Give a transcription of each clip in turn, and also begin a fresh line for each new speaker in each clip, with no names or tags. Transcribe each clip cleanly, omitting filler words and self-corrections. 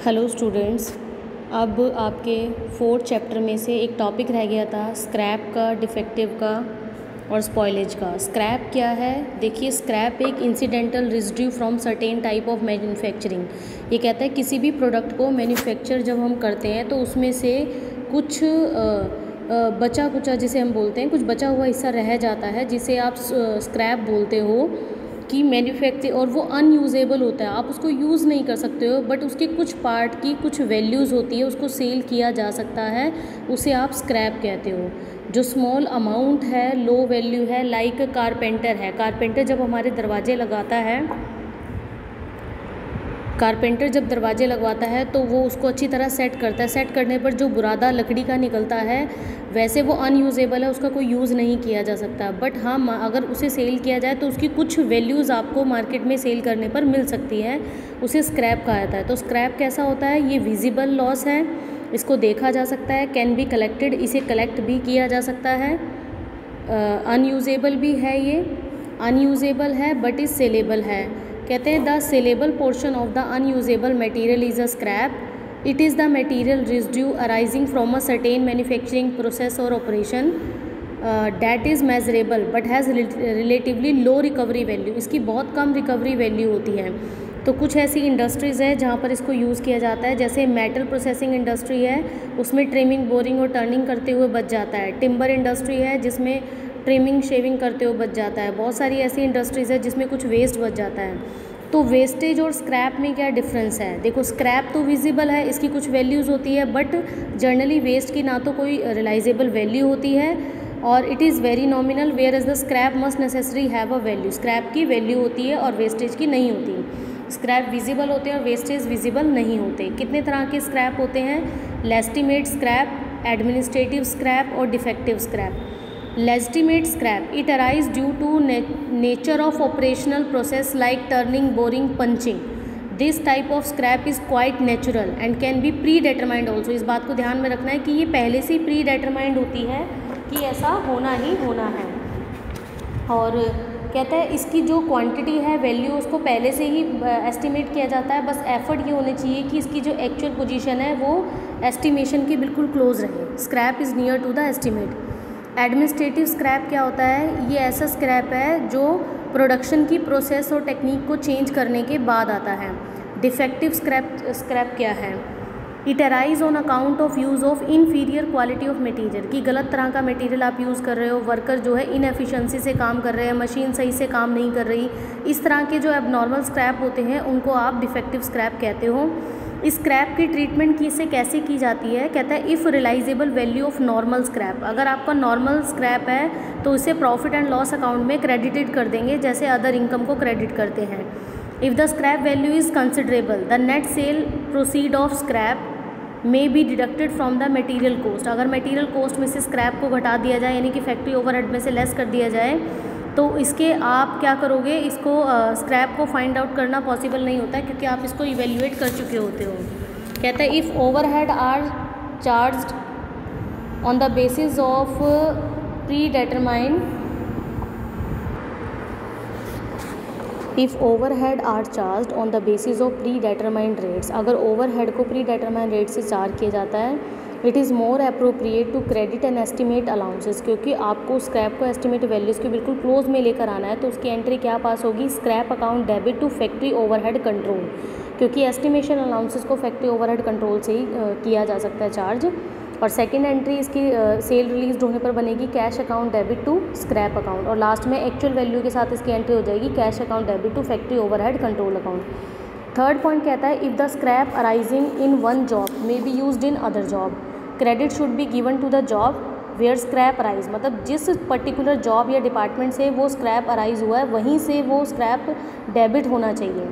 Hello students. अब आपके fourth chapter में से एक टॉपिक रह गया था स्क्रैप का, डिफेक्टिव का और स्पॉइलेज का। स्क्रैप क्या है? देखिए, स्क्रैप एक incidental residue from certain type of manufacturing. ये कहता है किसी भी प्रोडक्ट को मैन्युफैक्चर जब हम करते हैं तो उसमें से कुछ बचा कुचा जिसे हम बोलते हैं, कुछ बचा हुआ हिस्सा रह जाता है जिसे आप स्क्रैप बोलते हो कि मैन्युफैक्चर, और वो अनयूजेबल होता है, आप उसको यूज़ नहीं कर सकते हो, बट उसके कुछ पार्ट की कुछ वैल्यूज़ होती है, उसको सेल किया जा सकता है, उसे आप स्क्रैप कहते हो। जो स्मॉल अमाउंट है, लो वैल्यू है, लाइक कारपेंटर है। कारपेंटर जब हमारे दरवाजे लगाता है, कारपेंटर जब दरवाजे लगवाता है तो वो उसको अच्छी तरह सेट करता है। सेट करने पर जो बुरादा लकड़ी का निकलता है वैसे वो अनयूजेबल है, उसका कोई यूज़ नहीं किया जा सकता। बट हाँ, अगर उसे सेल किया जाए तो उसकी कुछ वैल्यूज़ आपको मार्केट में सेल करने पर मिल सकती है, उसे स्क्रैप कहा जाता है। तो स्क्रैप कैसा होता है? ये विजिबल लॉस है, इसको देखा जा सकता है। कैन बी कलेक्टेड, इसे कलेक्ट भी किया जा सकता है। अनयूजेबल भी है, ये अनयूजेबल है बट इज़ सेलेबल है। कहते हैं the saleable portion of the unusable material is a scrap. It is the material residue arising from a certain manufacturing process और operation that is measurable but has relatively low recovery value. इसकी बहुत कम recovery value होती है। तो कुछ ऐसी industries है जहाँ पर इसको यूज़ किया जाता है, जैसे मेटल प्रोसेसिंग इंडस्ट्री है, उसमें ट्रिमिंग, बोरिंग और टर्निंग करते हुए बच जाता है। टिम्बर इंडस्ट्री है जिसमें ट्रिमिंग, शेविंग करते हुए बच जाता है। बहुत सारी ऐसी इंडस्ट्रीज़ है जिसमें कुछ वेस्ट बच जाता है। तो वेस्टेज और स्क्रैप में क्या डिफरेंस है? देखो, स्क्रैप तो विजिबल है, इसकी कुछ वैल्यूज़ होती है, बट जनरली वेस्ट की ना तो कोई रियलाइजेबल वैल्यू होती है और it is very nominal, whereas the scrap must necessary have a value. Scrap की वैल्यू होती है और वेस्टेज की नहीं होती। स्क्रैप विजिबल होते हैं और वेस्टेज विजिबल नहीं होते। कितने तरह के स्क्रैप होते हैं? लेस्टिमेट स्क्रैप, एडमिनिस्ट्रेटिव स्क्रैप और defective scrap. Legitimate scrap, it arise due to nature of operational process like turning, boring, punching. This type of scrap is quite natural and can be predetermined also. इस बात को ध्यान में रखना है कि ये पहले से ही प्री डेटरमाइंड होती है कि ऐसा होना ही होना है। और कहता है इसकी जो क्वांटिटी है, वैल्यू, उसको पहले से ही एस्टिमेट किया जाता है। बस एफर्ट ये होने चाहिए कि इसकी जो एक्चुअल पोजीशन है वो एस्टिमेशन के बिल्कुल क्लोज रहे। Scrap is near to the estimate. Administrative scrap क्या होता है? ये ऐसा स्क्रैप है जो प्रोडक्शन की प्रोसेस और टेक्निक को चेंज करने के बाद आता है। डिफेक्टिव स्क्रैप क्या है? It arise on account of use of inferior quality of material, कि गलत तरह का मटीरियल आप यूज़ कर रहे हो, वर्कर जो है इनएफिशिएंसी से काम कर रहे हैं, मशीन सही से काम नहीं कर रही। इस तरह के जो एबनॉर्मल स्क्रैप होते हैं उनको आप डिफेक्टिव स्क्रैप कहते हो। इस स्क्रैप की ट्रीटमेंट की से कैसे की जाती है? कहता है if realisable value of normal scrap. अगर आपका नॉर्मल स्क्रैप है तो इसे प्रॉफिट एंड लॉस अकाउंट में क्रेडिटेड कर देंगे, जैसे अदर इनकम को क्रेडिट करते हैं। If the scrap value is considerable, the net sale proceed of scrap may be deducted from the material cost. अगर मटीरियल कॉस्ट में से स्क्रैप को घटा दिया जाए, यानी कि फैक्ट्री ओवरहेड में से लेस कर दिया जाए, तो इसके आप क्या करोगे? इसको स्क्रैप को फाइंड आउट करना पॉसिबल नहीं होता है क्योंकि आप इसको इवेल्युएट कर चुके होते हो। कहता है if overhead are charged on the basis of predetermined, if overhead are charge on the basis of predetermined rates, अगर ओवरहेड को प्री डेटरमाइंड रेट से चार्ज किया जाता है, it is more appropriate to credit and estimate allowances, क्योंकि आपको scrap को estimate values के बिल्कुल क्लोज में लेकर आना है। तो उसकी एंट्री क्या पास होगी? Scrap account debit to factory overhead control, क्योंकि एस्टिमेशन अलाउंसेस को फैक्ट्री ओवरहेड कंट्रोल से ही किया जा सकता है चार्ज। और सेकेंड एंट्री इसकी सेल रिलीज होने पर बनेगी cash account debit to scrap account, और लास्ट में एक्चुअल वैल्यू के साथ इसकी एंट्री हो जाएगी cash account debit to factory overhead control account. Third point कहता है if the scrap arising in one job may be used in other job, credit should be given to the job where scrap arise. मतलब जिस particular job या department से वो scrap arise हुआ है वहीं से वो स्क्रैप डेबिट होना चाहिए।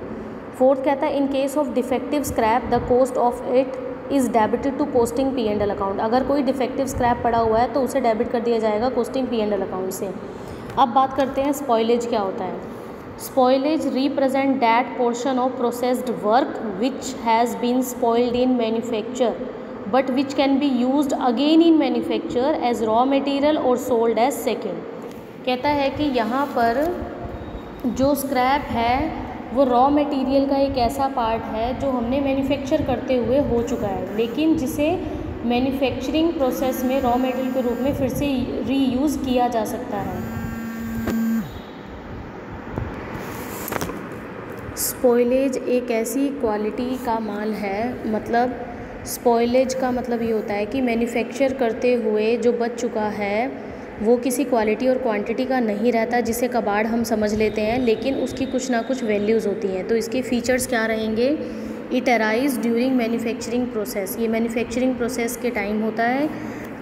फोर्थ कहता है in case of defective scrap the cost of it is debited to costing P&L account. अगर कोई डिफेक्टिव स्क्रैप पड़ा हुआ है तो उसे डेबिट कर दिया जाएगा कॉस्टिंग P&L अकाउंट से। अब बात करते हैं स्पॉइलेज क्या होता है। Spoilage represent that portion of processed work which has been spoiled in manufacture but which can be used again in manufacture as raw material और सोल्ड एज सेकेंड। कहता है कि यहाँ पर जो स्क्रैप है वो रॉ मटेरियल का एक ऐसा पार्ट है जो हमने मैन्युफैक्चर करते हुए हो चुका है, लेकिन जिसे मैन्युफैक्चरिंग प्रोसेस में रॉ मटेरियल के रूप में फिर से रीयूज़ किया जा सकता है। स्पॉइलेज एक ऐसी क्वालिटी का माल है, मतलब स्पॉइलेज का मतलब ये होता है कि मैन्युफैक्चर करते हुए जो बच चुका है वो किसी क्वालिटी और क्वांटिटी का नहीं रहता जिसे कबाड़ हम समझ लेते हैं, लेकिन उसकी कुछ ना कुछ वैल्यूज़ होती हैं। तो इसके फीचर्स क्या रहेंगे? It arise during manufacturing process, ये मैन्युफैक्चरिंग प्रोसेस के टाइम होता है।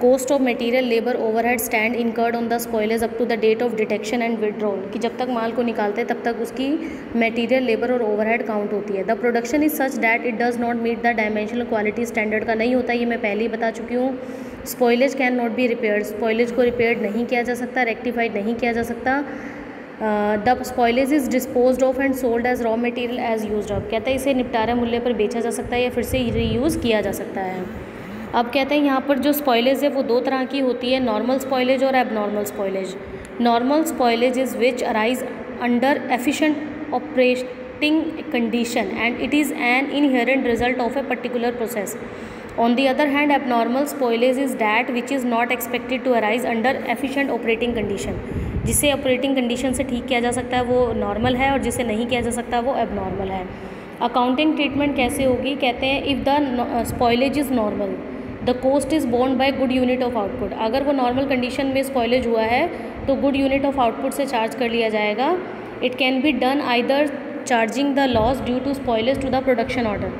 Cost of material labour overhead stand incurred on the spoilage up to the date of detection and withdrawal, कि जब तक माल को निकालते हैं तब तक उसकी मटेरियल लेबर और ओवरहेड काउंट होती है। The production is such that it does not meet the dimensional quality standard का नहीं होता, ये मैं पहले ही बता चुकी हूँ। Spoilage can not be repaired, spoilage को रिपेयर नहीं किया जा सकता, रेक्टिफाइड नहीं किया जा सकता। The spoilage is disposed of and sold as raw material as used up, कहता है इसे निपटारा मूल्य पर बेचा जा सकता है या फिर से रीयूज़ किया जा सकता है। अब कहते हैं यहाँ पर जो स्पॉइलेज है वो दो तरह की होती है, नॉर्मल स्पॉइलेज और abnormal spoilage. Normal spoilage is which arise under efficient operating condition and it is an inherent result of a particular process. On the other hand, abnormal spoilage is that which is not expected to arise under efficient operating condition, जिसे operating condition से ठीक किया जा सकता है वो normal है और जिसे नहीं किया जा सकता वो एबनॉर्मल है। अकाउंटिंग ट्रीटमेंट कैसे होगी? कहते हैं if the spoilage is normal the cost is borne by good unit of output, अगर वो नॉर्मल कंडीशन में स्पॉइलेज हुआ है तो गुड यूनिट ऑफ आउटपुट से चार्ज कर लिया जाएगा। It can be done either charging the loss due to spoilage to the production order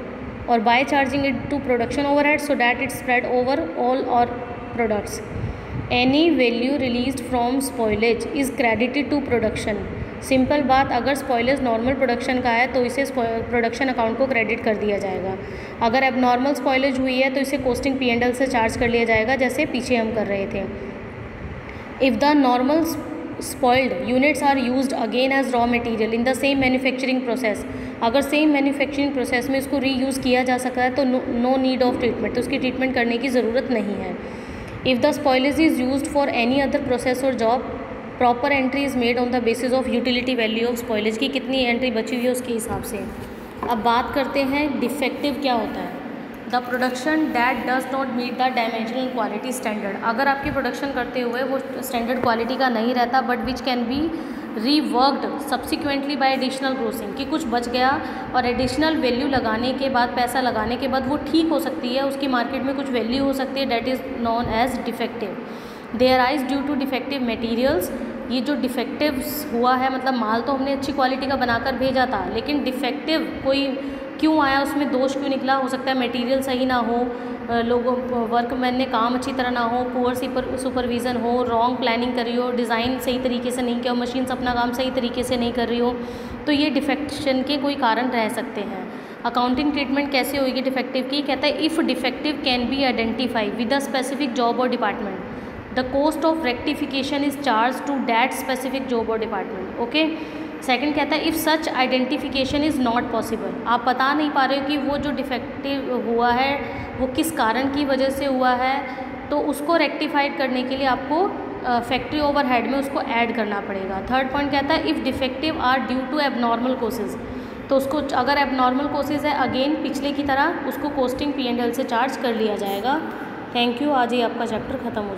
or by charging it to production overhead so that it's spread over all our products. Any value released from spoilage is credited to production. Simple बात, अगर spoilage normal production का है तो इसे production account को credit कर दिया जाएगा। अगर एबनॉर्मल स्पॉइलेज हुई है तो इसे कॉस्टिंग P&L से चार्ज कर लिया जाएगा, जैसे पीछे हम कर रहे थे। If the normal spoiled units are used again as raw material in the same manufacturing process, अगर सेम मैन्युफैक्चरिंग प्रोसेस में इसको रीयूज़ किया जा सकता है तो नो नीड ऑफ ट्रीटमेंट, तो उसकी ट्रीटमेंट करने की ज़रूरत नहीं है। If the spoilage is used for any other process और job, proper entry is made on the basis of utility value of spoilage की कितनी एंट्री बची हुई है उसके हिसाब से। अब बात करते हैं डिफेक्टिव क्या होता है। The production that does not meet the dimensional quality standard, अगर आपकी प्रोडक्शन करते हुए वो स्टैंडर्ड क्वालिटी का नहीं रहता but which can B reworked subsequently bye additional grossing, कि कुछ बच गया और एडिशनल वैल्यू लगाने के बाद, पैसा लगाने के बाद वो ठीक हो सकती है, उसकी मार्केट में कुछ वैल्यू हो सकती है, that is known as defective. They arise due to defective materials, ये जो डिफेक्टिव्स हुआ है मतलब माल तो हमने अच्छी क्वालिटी का बनाकर भेजा था लेकिन डिफेक्टिव कोई क्यों आया, उसमें दोष क्यों निकला? हो सकता है मटेरियल सही ना हो, लोगों वर्कमैन ने काम अच्छी तरह ना हो, पुअर सुपरविज़न हो, रॉन्ग प्लानिंग करी हो, डिज़ाइन सही तरीके से नहीं किया हो, मशीन्स अपना काम सही तरीके से नहीं कर रही हो, तो ये डिफेक्शन के कोई कारण रह सकते हैं। अकाउंटिंग ट्रीटमेंट कैसे होगी डिफेक्टिव की? कहता है if defective can be identify with a specific job और department, the cost of rectification is charge to that specific job और डिपार्टमेंट। ओके, सेकंड कहता है if such identification is not possible, आप बता नहीं पा रहे हो कि वो जो डिफेक्टिव हुआ है वो किस कारण की वजह से हुआ है, तो उसको रेक्टिफाइड करने के लिए आपको फैक्ट्री ओवरहेड में उसको ऐड करना पड़ेगा। थर्ड पॉइंट कहता है if defective are due to abnormal causes, तो उसको अगर एबनॉर्मल कोसेज है अगेन पिछले की तरह उसको कॉस्टिंग P&L से चार्ज कर लिया जाएगा। थैंक यू, आज ही आपका चैप्टर ख़त्म हो